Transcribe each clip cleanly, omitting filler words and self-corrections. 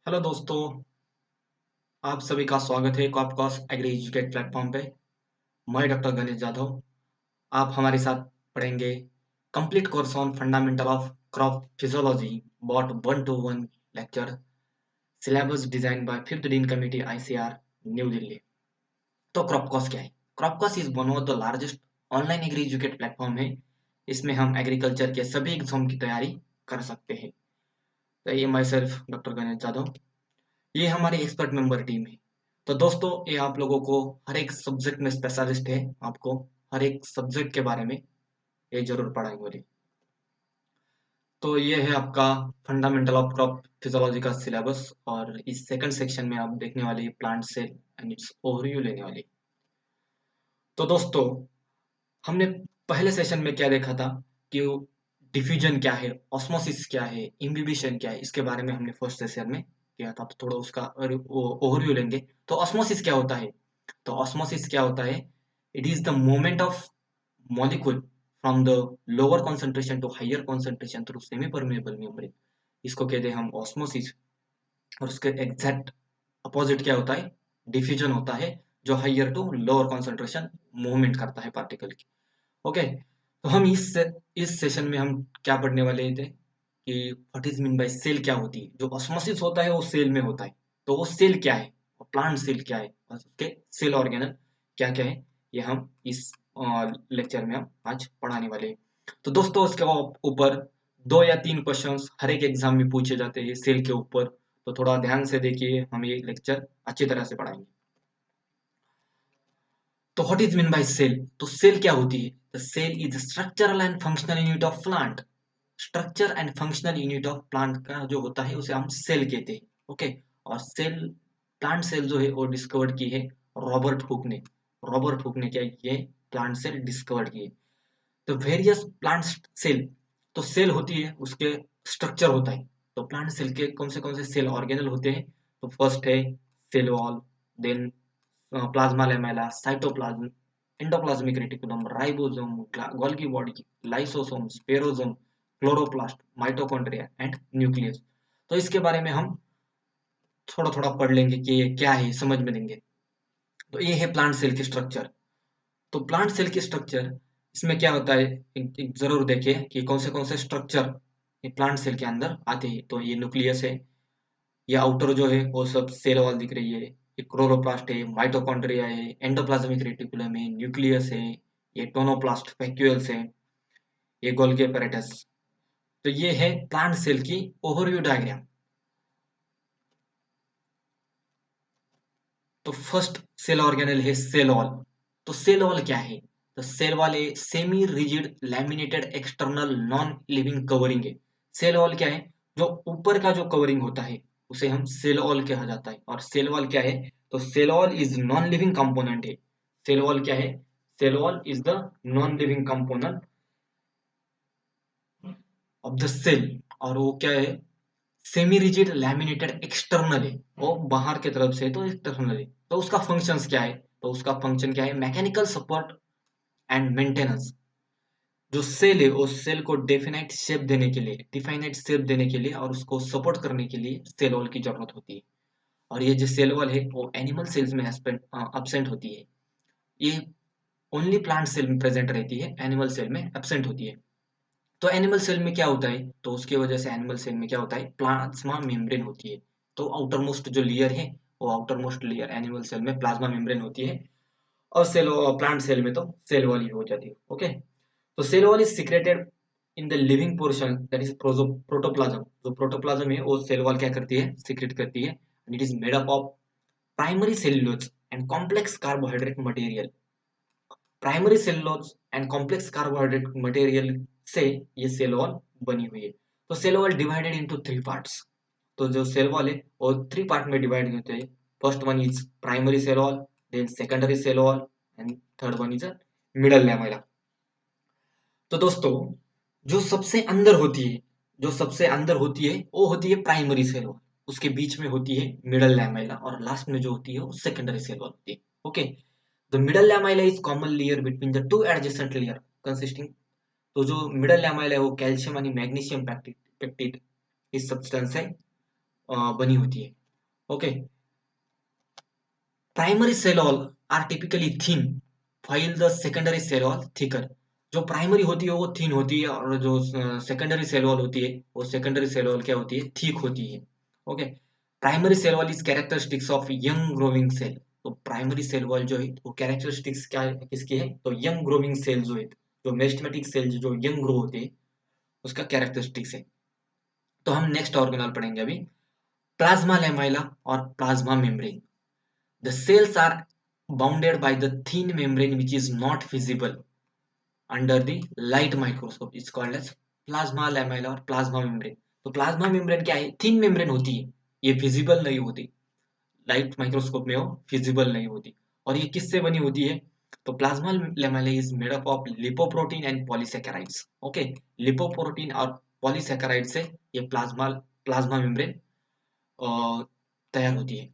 Hello दोस्तों, आप सभी का स्वागत है कॉपकॉस एग्री एजुकेट प्लेटफॉर्म पे। मैं डॉक्टर गणेश जाधव। आप हमारे साथ पढ़ेंगे complete course on fundamental of crop physiology बॉट 1 to 1 lecture syllabus design by fifth dean committee ICR new Delhi. तो क्रॉपकॉस क्या है? क्रॉपकॉस is one of the largest online agri educate platform है। इसमें हम एग्रीकल्चर के सभी एग्जाम की तैयारी कर सकते हैं। तो ये my self doctor Ganesh Jadhav, ये हमारी एक्सपर्ट मेंबर टीम है। तो दोस्तों, ये आप लोगों को हर एक सब्जेक्ट में स्पेशलिस्ट है। आपको हर एक सब्जेक्ट के बारे में ये जरूर पढ़ाएंगे। तो ये है आपका फंडामेंटल ऑफ क्रॉप फिजियोलॉजी का सिलेबस, और इस सेकंड सेक्शन में आप देखने वाले plant cell and its overview लेने वाले। तो दोस्तों, हमने पहले सेशन में क्या देखा था कि डिफ्यूजन क्या है, ऑस्मोसिस क्या है, इम्बिबिशन क्या है, इसके बारे में हमने फर्स्ट सेशन में किया था। तो थोड़ा उसका ओवरव्यू लेंगे। तो ऑस्मोसिस क्या होता है? तो ऑस्मोसिस क्या होता है? It is the movement of molecule from the lower concentration to higher concentration through semi permeable membrane. इसको कहते हैं हम ऑस्मोसिस। और उसके एग्जैक्ट अपोजिट क्या होता है? डिफ्यूजन होता है, जो higher to lower concentration movement करता है पार्टिकल की। ओके। तो हम इस सेशन में हम क्या पढ़ने वाले थे कि what is mean by cell क्या होती है। जो ऑस्मोसिस होता है वो सेल में होता है। तो वो सेल क्या है, प्लांट सेल क्या है, और उसके सेल ऑर्गेनल क्या क्या है, ये हम इस लेक्चर में हम आज पढ़ाने वाले हैं। तो दोस्तों, उसके ऊपर 2 या 3 क्वेश्चंस हर एक एग्जाम में पूछे जाते हैं सेल के ऊपर। तो थोड़ा ध्यान से देखिए, हम ये लेक्चर अच्छी तरह से पढ़ाएंगे। तो what is mean by cell? तो सेल क्या होती है? The cell is structural and functional unit of plant. Structure and functional unit of plant का जो होता है उसे हम सेल कहते हैं। ओके। और सेल, प्लांट सेल जो है वो डिस्कवर्ड की है रॉबर्ट हुक ने। रॉबर्ट हुक ने क्या किया है? प्लांट सेल डिस्कवर्ड की है। तो वेरियस प्लांट सेल, तो सेल होती है, उसके स्ट्रक्चर होता है। तो प्लांट सेल के कौन से सेल ऑर्गेनल होते हैं? तो फर्स्ट है cell wall, then plasma lamella, cytoplasm, endoplasmic reticulum, ribosome, Golgi body, lysosome, spherosome, chloroplast, mitochondria and nucleus. तो इसके बारे में हम थोड़ा थोड़ा पढ़ लेंगे कि ये क्या है, समझ में लेंगे। तो ये है प्लांट सेल की स्ट्रक्चर। तो प्लांट सेल की स्ट्रक्चर, इसमें क्या होता है, एक जरूर देखिए कि कौन से स्ट्रक्चर प्लांट सेल के अंदर आते हैं। तो ये न्यूक्लियस है, ये आउटर जो है वो सब सेल वॉल दिख रही है, ये क्लोरोप्लास्ट है, माइटोकॉन्ड्रिया है, एंडोप्लाज्मिक रेटिकुलम है, न्यूक्लियस है, ये टोनोप्लास्ट वैक्यूल्स है, ये गोल्गी apparatus। तो ये है प्लांट सेल की ओवरव्यू डायग्राम। तो फर्स्ट सेल ऑर्गेनल है सेल वॉल। तो सेल वॉल क्या है? तो सेल वॉल है semi rigid laminated external non living covering है। सेल वॉल क्या है? जो ऊपर का जो कवरिंग होता है उसे हम सेल वॉल कहा जाता है। और सेल वॉल क्या है? तो cell wall is non living component है। सेल वॉल क्या है? Cell wall is the non living component of the cell. और वो क्या है? सेमी रिजिड लैमिनेटेड एक्सटर्नल है, वो बाहर की तरफ से, तो एक्सटर्नल है। तो उसका फंक्शंस क्या है? तो उसका फंक्शन क्या है? Mechanical support and maintenance. जो सेल है उस सेल को डिफाइनाइट शेप देने के लिए और उसको सपोर्ट करने के लिए सेल वॉल की जरूरत होती है। और ये जो सेल वॉल है वो एनिमल सेल्स में एब्सेंट होती है। ये ओनली प्लांट सेल में प्रेजेंट रहती है, एनिमल सेल में एब्सेंट होती है। तो एनिमल सेल में क्या होता है? तो उसकी वजह से एनिमल सेल में क्या होता है? प्लाज्मा मेम्ब्रेन होती है। तो आउटर मोस्ट जो लेयर है, वो outermost layer animal cell में प्लाज्मा मेम्ब्रेन होती है। और सेल, प्लांट सेल में तो सेल वॉल ही हो जाती है। ओके। तो cell wall is secreted in the living portion, that is protoplasm. जो प्रोटोप्लाज्म है वो सेल वॉल क्या करती है? सीक्रेट करती है। And it is made up of primary cellulose and complex carbohydrate material. Primary cellulose and complex carbohydrate material से ये सेल वॉल बनी हुई है। तो cell wall divided into 3 parts. तो जो सेल वॉल है वो 3 पार्ट में डिवाइड होते हैं। First one is primary cell wall, then secondary cell wall, and third one is a middle lamella. तो दोस्तों, जो सबसे अंदर होती है वो होती है प्राइमरी सेल वॉल। उसके बीच में होती है मिडल लैमेला, और लास्ट में जो होती है वो सेकेंडरी सेल वॉल होती है। Okay. The middle lamella is common layer between the two adjacent layer consisting. तो जो मिडल लैमेला है वो कैल्शियम आणि मैग्नीशियम पेक्टिट इस सब्सटेंस से बनी होती है। Okay, primary cell wall are typically thin while the secondary cell wall thicker. जो प्राइमरी होती है वो थिन होती है, और जो सेकेंडरी सेल वॉल होती है वो सेकेंडरी सेल वॉल क्या होती है, थिक होती है। Okay, primary cell wall is characteristics of young growing cell. तो प्राइमरी सेल वॉल जो है वो कैरेक्टरिस्टिक्स क्या है, किसकी है, तो यंग ग्रोविंग सेल जो है, जो मेरिस्टेमेटिक सेल जो यंग ग्रो होते हैं उसका कैरेक्टरिस्टिक्स है। तो हम नेक्स्ट ऑर्गेनल पढ़ेंगे अभी, प्लाज्मा लेमाइला और plasma membrane. The cells are bounded by the thin membrane which is not visible under the light microscope. It's called as plasma lamella और plasma membrane. तो plasma membrane क्या है, thin membrane होती है, ये visible नहीं होती, लाइट माइक्रोस्कोप में वो फिजिबल नहीं होती। और ये किससे बनी होती है, तो plasma lamella is made up of lipoprotein and polysaccharides. Okay, lipoprotein और पॉलीसेकेराइड से ये प्लाज्मा प्लाज्मा मेम्ब्रेन तैयार होती है।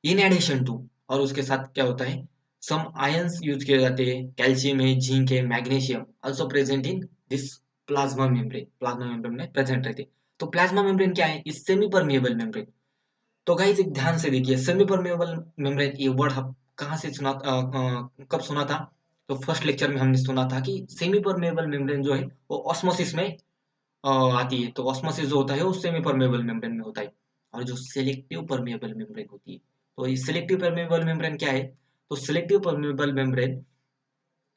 इन एडिशन टू, और उसके साथ क्या होता है, सम आयंस यूज किए जाते हैं, कैल्शियम है, जिंक है, magnesium also present in this plasma membrane में प्रेजेंट रहते हैं। तो प्लाज्मा मेम्ब्रेन क्या है, इज सेमी परमिएबल मेम्ब्रेन। तो गाइस एक ध्यान से देखिए, सेमी परमेबल मेम्ब्रेन ये वर्ड हम कहाँ से सुना, कब सुना था, तो फर्स्ट लेक्चर में हमने सुना था कि सेमी परमेबल मेम्ब्रेन जो है वो ऑस्मोसिस में आती है। तो ऑस्मोसिस जो होता है वो सेमी परमेबल मेम्ब्रेन में होता है। और जो सिलेक्टिव परमेबल मेम्ब्रेन होती है, तो ये सिलेक्टिव परमेबल मेम्ब्रेन क्या है, तो सिलेक्टिव परमेबल मेम्ब्रेन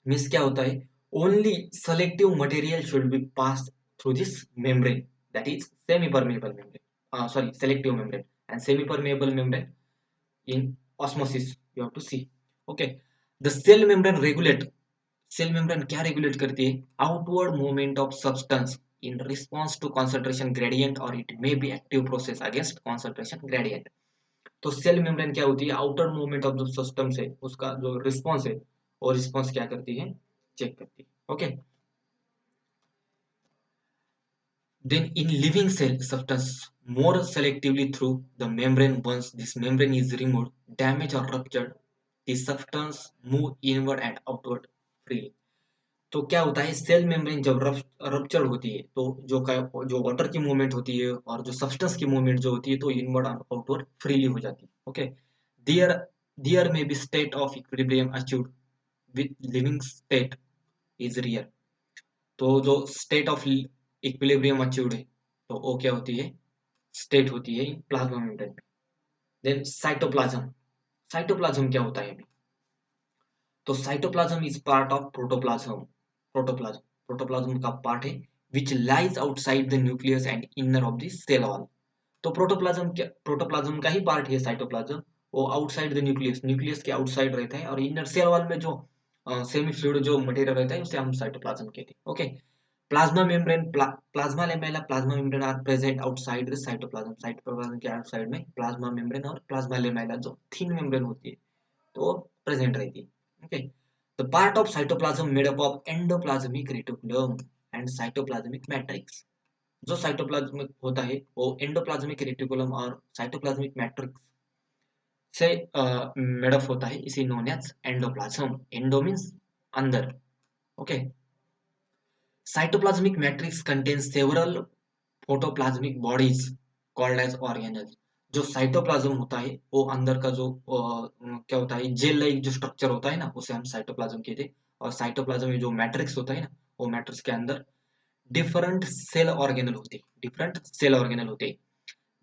मीन्स क्या होता है, only selective material should be pass through this membrane, that is semi permeable membrane, sorry selective membrane and semi permeable membrane in osmosis you have to see. Okay, the cell membrane regulate, cell membrane क्या regulate करती है, outward movement of substance in response to concentration gradient और it may be active process against concentration gradient. तो cell membrane क्या होती है, outer movement of जो substance है उसका जो रिस्पॉन्स है, और रिस्पॉन्स क्या करती है, चेक करती है। Okay, then in living cell substance more selectively through the membrane. Once this membrane is removed, damaged or ruptured, the substance move inward and outward freely. तो क्या होता है, सेल मेम्ब्रेन जब रप्चर होती है तो जो वाटर की मूवमेंट होती है और जो सब्सटेंस की मूवमेंट जो होती है तो इनवर्ड और आउटवर्ड फ्रीली हो जाती है। Okay, there there may be state of equilibrium achieved with living state is rare. तो जो स्टेट ऑफ इक्विलिब्रियम अचीव्ड है तो वो क्या होती है, स्टेट होती है प्लाज्मा मेम्ब्रेन में। देन साइटोप्लाज्म, साइटोप्लाज्म क्या होता है अभी, तो cytoplasm is part of protoplasm. Protoplasm protoplasm का पार्ट है which lies outside the nucleus and inner of the cell wall. तो प्रोटोप्लाज्म का ही पार्ट है साइटोप्लाज्म, वो आउटसाइड द न्यूक्लियस, न्यूक्लियस के आउटसाइड रहता है, और इनर सेल वॉल में जो सेमी फ्लूइड जो मटेरियल रहता है उसे हम साइटोप्लाज्म कहते हैं। Okay, plasma membrane plasma lamella plasma membrane are present outside the cytoplasm। Cytoplasm के आउटसाइड में प्लाज्मा मेम्ब्रेन और प्लाज्मा लेमेला जो थिन मेम्ब्रेन होती है तो प्रेजेंट रहती है। Okay, the part of cytoplasm made up of endoplasmic reticulum and cytoplasmic matrix. जो साइटोप्लाज्मिक होता है वो एंडोप्लाज्मिक रेटिकुलम और साइटोप्लाज्मिक मैट्रिक्स से मेड अप होता है, इसे known as endoplasm. Endo means अंदर। Okay, cytoplasmic matrix contains several photoplasmic bodies called as organelles। जो साइटोप्लाज्म होता है वो अंदर का जो क्या होता है, जेल लाइक जो स्ट्रक्चर होता है ना उसे हम साइटोप्लाज्म कहते हैं। और साइटोप्लाज्म में जो मैट्रिक्स होता है ना, वो मैट्रिक्स के अंदर डिफरेंट सेल ऑर्गेनल होते हैं, डिफरेंट सेल ऑर्गेनल होते हैं।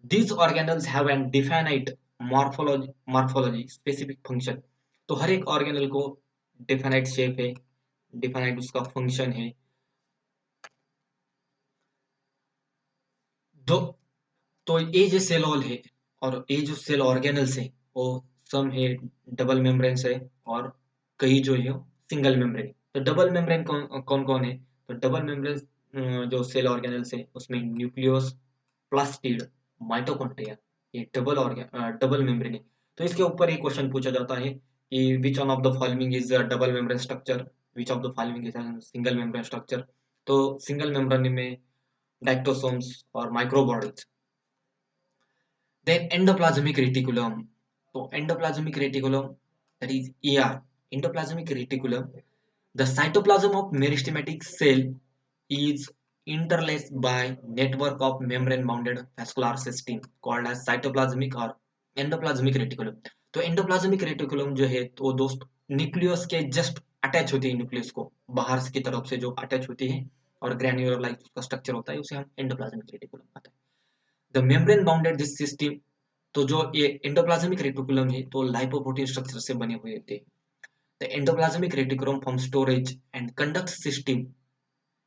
These organelles have an definite morphology specific function. तो हर एक ऑर्गेनल को डिफाइनाइट शेप है, डिफाइनाइट उसका फंक्शन है। दो, तो ये जो सेल वॉल है और ये जो सेल ऑर्गेनल्स है वो सम है डबल मेम्ब्रेन है, और कई जो है सिंगल मेम्ब्रेन। तो डबल मेम्ब्रेन कौन कौन कौन है, तो डबल मेम्ब्रेन जो सेल ऑर्गेनल्स है उसमें न्यूक्लियस, प्लास्टिड, माइटोकॉन्ड्रिया, ये डबल मेम्ब्रेन है। तो इसके ऊपर एक क्वेश्चन पूछा जाता है कि which one of the following is double membrane structure, which of the following is single membrane structure. तो सिंगल मेम्ब्रेन में डायक्टोसोम्स और microbodies. Then endoplasmic reticulum. So endoplasmic reticulum, that is ER, endoplasmic reticulum. The cytoplasm of meristematic cell is interlaced by network of membrane bounded vascular system called as cytoplasmic or endoplasmic reticulum. तो endoplasmic reticulum जो है तो दोस्त nucleus के just attach होती है, nucleus को बाहर की तरफ से जो अटैच होती है और ग्रैन्युलर लाइक उसका स्ट्रक्चर होता है, उसे हम एंडोप्लाज्मिक रेटिकुलम कहते हैं। The membrane bounded this system, तो जो ये एंडोप्लाज्मिक रेटिकुलम है तो लाइपोप्रोटीन स्ट्रक्चर से बने हुए होते हैं। The endoplasmic reticulum from storage and conduct system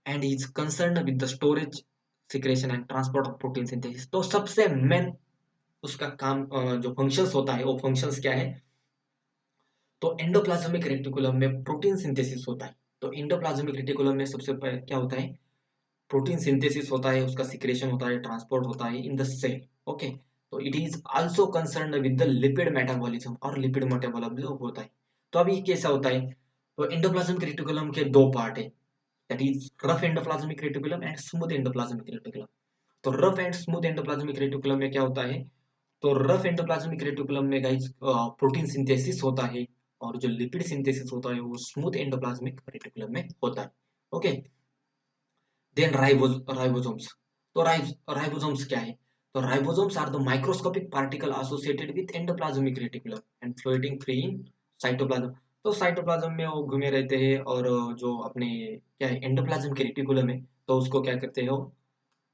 and is concern with the storage secretion and transport of protein synthesis. तो सबसे मेन उसका काम जो फंक्शंस होता है वो फंक्शंस क्या है, तो एंडोप्लाज्मिक रेटिकुलम में प्रोटीन सिंथेसिस होता है। तो एंडोप्लाज्मिक रेटिकुलम में सबसे पहले क्या होता है, प्रोटीन सिंथेसिस होता है, उसका सिक्रेशन होता है, ट्रांसपोर्ट होता है इन द सेल। ओके, तो it is also concern with the lipid metabolism, और लिपिड मेटाबॉलिज्म होता है। तो अभी कैसा होता है, तो एंडोप्लाज्मिक रेटिकुलम के दो पार्ट है, that is rough endoplasmic reticulum and smooth endoplasmic reticulum. तो rough and smooth endoplasmic reticulum में क्या होता है, तो रफ एंडोप्लाज्मिक रेटिकुलम में गाइस प्रोटीन सिंथेसिस होता है, और जो लिपिड सिंथेसिस होता है वो स्मूथ एंडोप्लाज्मिक रेटिकुलम में होता है। Okay, then ribosomes. तो राइबोसोम्स क्या है, तो ribosomes are the microscopic particle associated with endoplasmic reticulum and floating free in cytoplasm. तो साइटोप्लाज्म में वो घूमे रहते हैं, और जो अपने क्या है एंडोप्लाज्म के रेटिकुलम है तो उसको क्या करते हैं, वो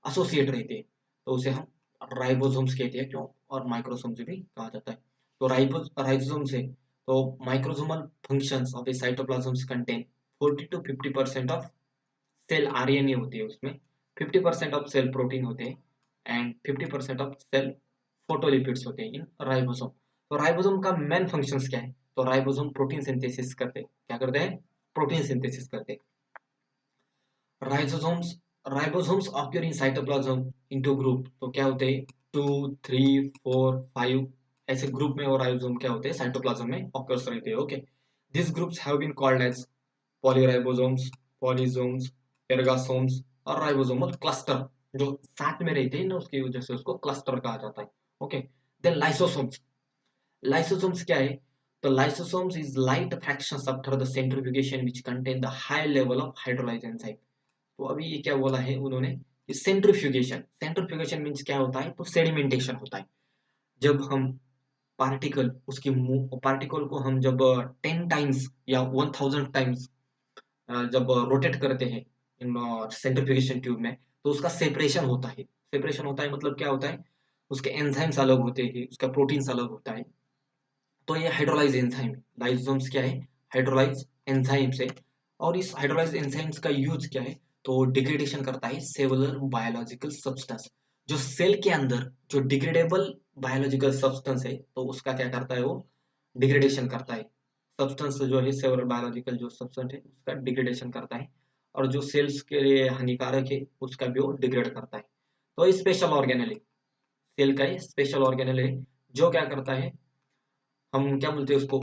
एसोसिएट रहते हैं, तो उसे हम राइबोसोम्स कहते हैं, क्यों, और माइक्रोसोम्स भी कहा जाता है। तो राइबोसोम्स है तो microsomal functions of a cytoplasms contain 40 to 50% of cell RNA होती है, उसमें 50% ऑफ सेल प्रोटीन होते हैं एंड 50% ऑफ सेल फोटोलिपिड्स होते हैं इन राइबोसोम। तो राइबोसोम का मेन फंक्शंस क्या है, तो राइबोसोम प्रोटीन सिंथेसिस करते हैं, क्या करते हैं, प्रोटीन सिंथेसिस करते हैं। Ribosomes ribosomes occur in cytoplasm into group, तो क्या होते हैं 2 3 4 5 ऐसे ग्रुप में, और राइबोसोम क्या होते हैं साइटोप्लाज्म में ऑक्यूर्स रहते हैं। Okay, this groups have been called as polyribosomes, polysomes, ergasomes और राइबोसोमल क्लस्टर, जो साथ में रहते हैं ना उसकी वजह से उसको क्लस्टर कहा जाता है। Okay, then lysosomes. लाइसोसोम्स क्या है, तो lysosomes is light fractions after the centrifugation which contain the high level of hydrolyse enzyme. तो अभी ये क्या बोला है उन्होंने कि सेंट्रीफ्यूगेशन, सेंट्रीफ्यूगेशन मीन्स क्या होता है, तो सेडिमेंटेशन होता है। जब हम पार्टिकल उसकी पार्टिकल को हम जब 10 टाइम्स या 1000 टाइम्स जब रोटेट करते हैं इन सेंट्रीफ्यूगेशन ट्यूब में, तो उसका सेपरेशन होता है। सेपरेशन होता है मतलब क्या होता है, उसके एंजाइम्स अलग होते हैं, उसका प्रोटीन्स अलग होता है। तो ये हाइड्रोलाइज एंजाइम, लाइसोसोम्स क्या है, हाइड्रोलाइज एंजाइम्स है। और इस हाइड्रोलाइज एंजाइम्स का यूज क्या है, तो डिग्रेडेशन करता है सेलुलर बायोलॉजिकल सब्सटेंस। जो सेल के अंदर जो डिग्रेडेबल बायोलॉजिकल सब्सटेंस है तो उसका क्या करता है, वो डिग्रेडेशन करता है। सब्सटेंस जो है सेलुलर बायोलॉजिकल जो सब्सटेंस है उसका डिग्रेडेशन करता है, और जो सेल्स के लिए हानिकारक है उसका भी वो डिग्रेड करता है। तो स्पेशल ऑर्गेनेल है, सेल का स्पेशल ऑर्गेनेल है, जो क्या करता है, हम क्या बोलते हैं उसको,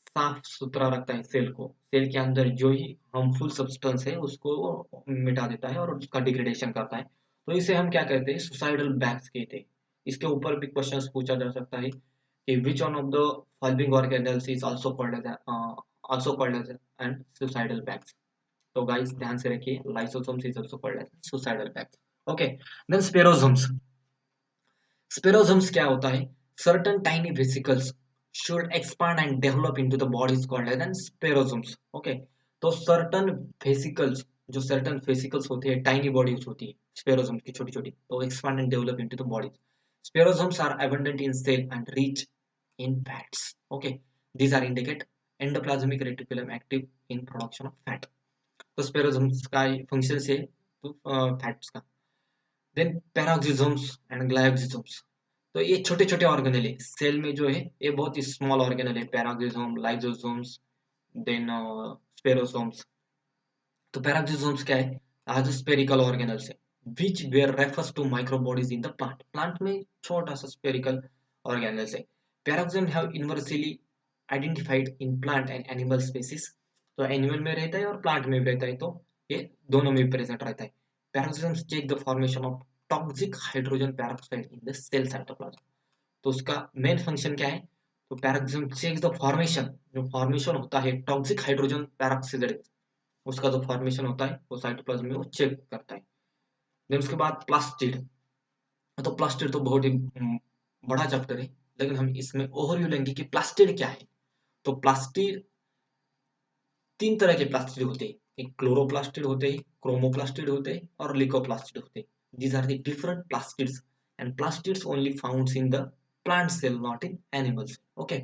साफ सुथरा रखता है सेल को। सेल के अंदर जो ही हार्मफुल सब्सटेंस है उसको वो मिटा देता है और उसका डिग्रेडेशन करता है। तो इसे हम क्या कहते हैं, सुसाइडल बैग्स कहते हैं। इसके ऊपर भी क्वेश्चंस पूछा जा सकता है कि which one of the following organelles is also called as and suicidal bags. तो गाइस ध्यान से रखिए, lysosomes is also called as suicidal bags. Okay, then spherosomes. Spherosomes क्या होता है, certain tiny vesicles should expand and develop into the body is called as sperosomes. Okay, तो certain vesicles, जो certain vesicles होते हैं, tiny bodies होती है sperosomes की छोटी छोटी, तो expand and develop into the body. Sperosomes are abundant in cell and rich in fats. Okay, these are indicate endoplasmic reticulum active in production of fat. तो स्पेरोसोम्स का फंक्शन है तो फैट्स का। Then peroxisomes and glyoxysomes. तो ये छोटे छोटे organelle है सेल में जो है, ये बहुत ही स्मॉल ऑर्गेनेल है, पैराक्सिसोम, लाइसोसोम्स, देन स्पेरोसोम्स। तो पैराक्सिसोम्स क्या है, आज स्पेरिकल ऑर्गेनेल्स है which where refers to micro bodies in the plant. Plant में छोटा सा स्पेरिकल ऑर्गेनेल्स है। Peroxisome have universally identified in plant and animal species. तो एनिमल में रहता है और प्लांट में भी रहता है, तो ये दोनों में प्रेजेंट रहता है। Peroxisomes check the formation of toxic hydrogen peroxide in the cell cytoplasm. तो उसका मेन फंक्शन क्या है, तो पैराक्सिसम चेक द फॉर्मेशन, जो फॉर्मेशन होता है टॉक्सिक हाइड्रोजन पेरोक्साइड, उसका जो फॉर्मेशन होता है वो साइटोप्लाज्म में वो चेक करता है। देन उसके बाद प्लास्टिड। तो प्लास्टिड तो बहुत ही बड़ा चैप्टर है, लेकिन हम इसमें ओवरव्यू लेंगे कि प्लास्टिड क्या है। तो प्लास्टिड, तीन तरह के प्लास्टिड होते हैं, एक क्लोरोप्लास्टिड होते हैं, क्रोमोप्लास्टिड होते हैं और लिकोप्लास्टिड होते हैं। These are the different plastids, and plastids only found in the plant cell, not in animals. Okay,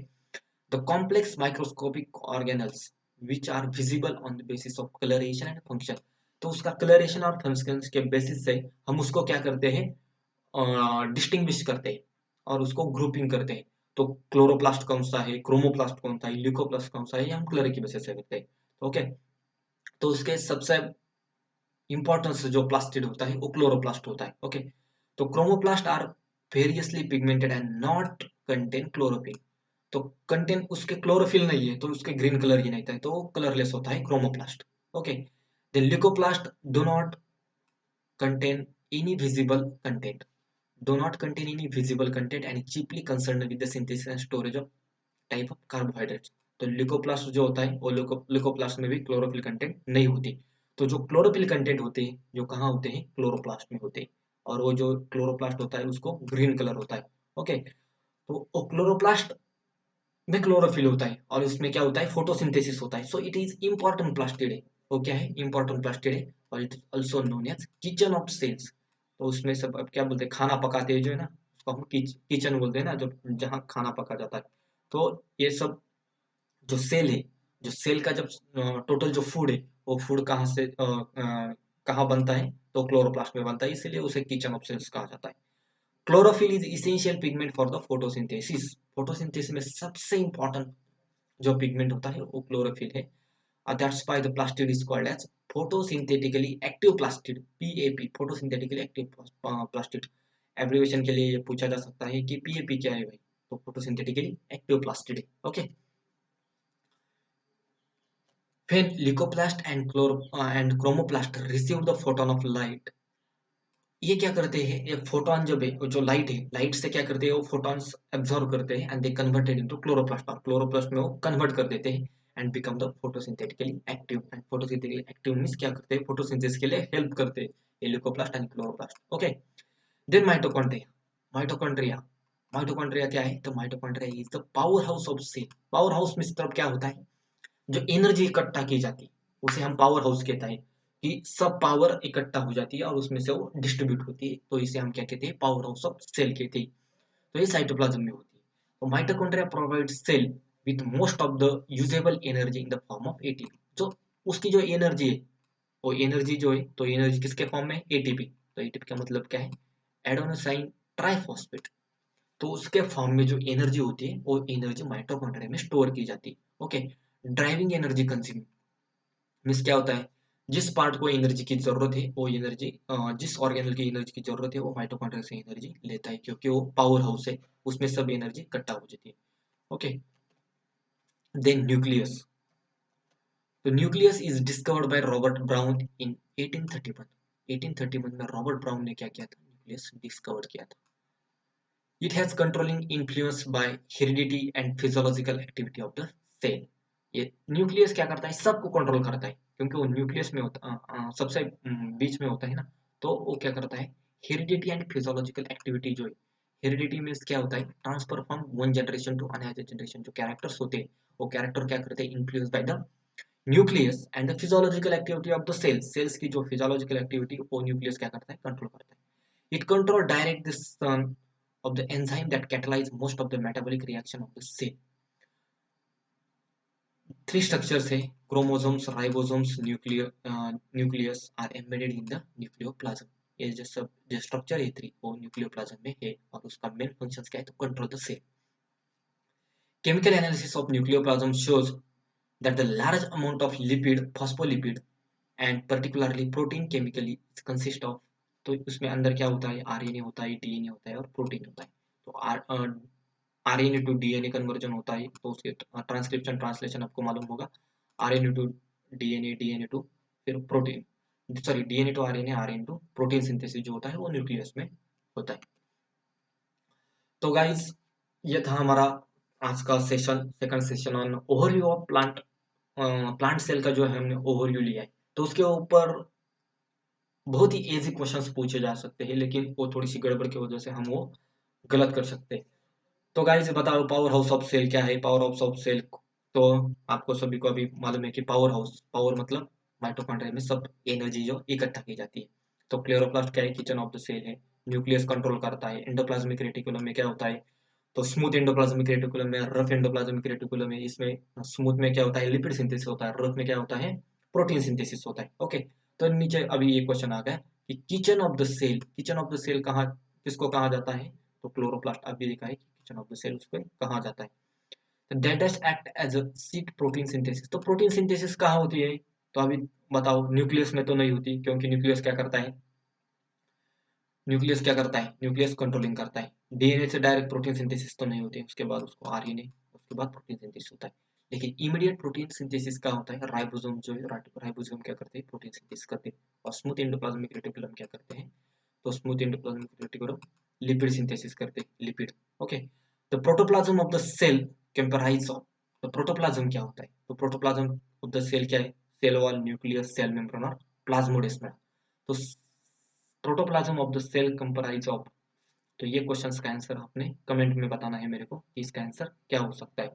the complex microscopic organelles which are visible on the basis of coloration and function। तो उसका colouration और function के basis से हम उसको क्या करते हैं, डिस्टिंग्विश करते हैं और उसको ग्रुपिंग करते हैं। तो क्लोरोप्लास्ट कौन सा है, क्रोमोप्लास्ट कौन सा है, ल्यूकोप्लास्ट कौन सा है, ये हम कलर की बेसिस से करते हैं। ओके, तो उसके सबसे इंपॉर्टेंस जो प्लास्टिड होता है वो क्लोरोप्लास्ट होता है। ओके, तो chromoplast are variously pigmented and not contain chlorophyll. तो कंटेन उसके क्लोरोफिल नहीं है, तो उसके ग्रीन कलर ही नहीं था, तो कलरलेस होता है chromoplast. Okay, the leucoplast do not contain any visible content, do not contain any visible content and cheaply concerned with the synthesis and storage of type of carbohydrates. तो Leukoplast जो होता है वो लिकोप्लास्ट में भी chlorophyll content नहीं होती। तो जो क्लोरोफिल कंटेंट होते हैं जो कहाँ होते हैं, क्लोरोप्लास्ट में होते हैं। और वो जो क्लोरोप्लास्ट होता है उसको ग्रीन कलर होता है। ओके, तो वो क्लोरोप्लास्ट में क्लोरोफिल होता है और उसमें क्या होता है, फोटोसिंथेसिस होता है। So it is important plastid है। वो क्या है, इंपॉर्टेंट प्लास्टिड है और it is also known as kitchen of cells. तो उसमें सब अब क्या बोलते हैं, खाना पकाते हैं जो है ना, उसको हम किचन बोलते हैं ना, जो जहाँ खाना पका जाता है। तो ये सब जो सेल है, जो सेल का जब टोटल जो फूड है, वो फूड कहाँ से कहाँ बनता है, तो क्लोरोप्लास्ट में बनता है, इसीलिए उसे किचन ऑफ सेल्स कहा जाता है। Chlorophyll is essential pigment for the photosynthesis. Photosynthesis में सबसे इंपॉर्टेंट जो पिगमेंट होता है वो क्लोरोफिल है। That's why the plastid is called as photosynthetically active plastid, PAP, photosynthetically active plastid. Abbreviation के लिए ये पूछा जा सकता है कि पीएपी क्या है भाई, तो फोटोसिंथेटिकली एक्टिव प्लास्टिड है। Okay, when leucoplast and chromoplast receive the photon of light, ये क्या करते हैं, ये फोटोन जब है, जो लाइट है, लाइट से क्या करते हैं, वो फोटॉन्स एब्जॉर्ब करते हैं and they converted into chloroplast, और क्लोरोप्लास्ट में वो कन्वर्ट कर देते हैं and become the photosynthetically active. And photosynthetically active means क्या करते हैं, फोटोसिंथेसिस के लिए हेल्प करते हैं ये leucoplast and chloroplast. Okay, then mitochondria. Mitochondria, mitochondria क्या है, तो mitochondria is the power house of cell. Power house में मतलब क्या होता है, जो एनर्जी इकट्ठा की जाती है उसे हम पावर हाउस कहता है, कि सब पावर इकट्ठा हो जाती है और उसमें से वो डिस्ट्रीब्यूट होती है, तो इसे हम क्या कहते हैं, पावर हाउस ऑफ सेल कहते हैं। तो ये साइटोप्लाज्म में होती है। तो mitochondria provide cell with most of the usable energy in the form of ATP. जो उसकी जो एनर्जी है, वो एनर्जी जो है, तो एनर्जी किसके फॉर्म में, एटीपी। तो एटीपी का मतलब क्या है, एडेनोसाइन ट्राइफॉस्फेट। तो उसके फॉर्म में जो एनर्जी होती है वो एनर्जी माइटोकॉन्ड्रिया में स्टोर की जाती है। Okay, driving energy consume means क्या होता है, जिस पार्ट को एनर्जी की जरूरत है वो एनर्जी, जिस ऑर्गेनल की एनर्जी की जरूरत है वो माइटोकॉन्ड्रिया से एनर्जी लेता है, क्योंकि वो पावर हाउस है, उसमें सब एनर्जी इकट्ठा हो जाती है। Okay, then nucleus. तो nucleus is discovered by Robert Brown in 1831। 1831 में रॉबर्ट ब्राउन ने क्या किया था, न्यूक्लियस डिस्कवर किया था। It has controlling influence by heredity and physiological activity of the cell. ये न्यूक्लियस क्या करता है, सबको कंट्रोल करता है, क्योंकि वो न्यूक्लियस में होता सबसे बीच में होता है ना। तो वो क्या करता है, हेरिडिटी एंड फिजियोलॉजिकल एक्टिविटी जो है, हेरिडिटी मीन्स क्या होता है, transfer from one generation to another generation. जो कैरेक्टर्स होते हैं वो कैरेक्टर क्या करते हैं, influence by the nucleus. And the physiological activity of the cells, cells की जो फिजियोलॉजिकल एक्टिविटी वो न्यूक्लियस क्या करता है, कंट्रोल करता है। It control direct the son of the enzyme that catalyze most of the metabolic reaction of the cell. Three structures है, chromosomes, ribosomes, nucleus are embedded in the nucleoplasm. ये जो सब जो स्ट्रक्चर है थ्री वो nucleoplasm में है और उसका मेन फंक्शन क्या है, तो control the cell. Chemical analysis of nucleoplasm shows that the large amount of lipid, phospholipid and particularly protein chemically consist of, तो उसमें अंदर क्या होता है, आरएनए होता है, डीएनए होता है और प्रोटीन होता है। तो आरएनए टू डीएनए कन्वर्जन होता है, तो उसके ट्रांसक्रिप्शन ट्रांसलेशन आपको मालूम होगा, RNA to DNA, DNA to फिर protein, sorry DNA to RNA, RNA to protein synthesis जो होता है वो न्यूक्लियस में होता है। तो गाइस, ये था हमारा आज का session, second session on overview of plant. Plant cell का जो है हमने ओवरव्यू लिया है, तो उसके ऊपर बहुत ही इजी क्वेश्चंस पूछे जा सकते हैं, लेकिन वो थोड़ी सी गड़बड़ की वजह से हम वो गलत कर सकते हैं। तो गाइस बताओ पावर हाउस ऑफ सेल क्या है? पावर हाउस ऑफ सेल तो आपको सभी को अभी मालूम है कि पावर हाउस, पावर मतलब माइटोकॉन्ड्रिया में सब एनर्जी जो इकट्ठा की जाती है। तो क्लोरोप्लास्ट क्या है? किचन ऑफ द सेल है। न्यूक्लियस कंट्रोल करता है। एंडोप्लाज्मिक रेटिकुलम में क्या होता है? तो स्मूथ एंडोप्लाज्मिक रेटिकुलम में, रफ एंडोप्लाज्मिक रेटिकुलम में, इसमें स्मूथ में क्या होता है? लिपिड सिंथेसिस होता है। रफ में क्या होता है? प्रोटीन सिंथेसिस होता है। ओके, तो नीचे अभी ये क्वेश्चन आ गया कि kitchen of the cell, kitchen of the cell कहाँ, किसको कहा जाता है? तो क्लोरोप्लास्ट अभी लिखा है कि किचन ऑफ द सेल उसको कहा जाता है। तो that does act as a seat protein synthesis. तो प्रोटीन सिंथेसिस कहाँ होती है? तो अभी बताओ, न्यूक्लियस में तो नहीं होती, क्योंकि न्यूक्लियस क्या करता है? न्यूक्लियस क्या करता है? न्यूक्लियस कंट्रोलिंग करता है। डीएनए से डायरेक्ट प्रोटीन सिंथेसिस तो नहीं होती, उसके बाद उसको आरएनए, उसके बाद प्रोटीन सिंथेसिस होता है। लेकिन इमीडिएट प्रोटीन सिंथेसिस का होता है राइबोसोम, जो है राइबोसोम क्या करते हैं? प्रोटीन सिंथेसिस करते हैं। और स्मूथ एंडोप्लाज्मिक रेटिकुलम क्या करते हैं? तो smooth endoplasmic reticulum lipid synthesis करते हैं, lipid. Okay, the protoplasm of the cell comprise of, तो प्रोटोप्लाज्म क्या होता है? तो प्रोटोप्लाज्म ऑफ द सेल क्या है? Cell wall, nucleus, cell membrane और प्लाज्मोडेस्मा। तो protoplasm of the cell comprise of, तो ये क्वेश्चंस का आंसर आपने कमेंट में बताना है मेरे को कि इसका आंसर क्या हो सकता है।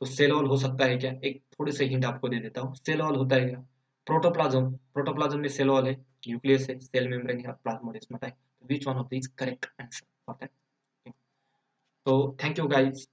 तो सेल वॉल हो सकता है क्या? एक थोड़े से हिंट आपको दे देता हूँ, सेल वॉल होता है क्या? प्रोटोप्लाज्म, प्रोटोप्लाज्म में सेल वॉल है, न्यूक्लियस है, सेल मेम्ब्रेन है, प्लाज्मोडेस्माटा है। विच one of this correct answer for that? तो थैंक यू गाइस।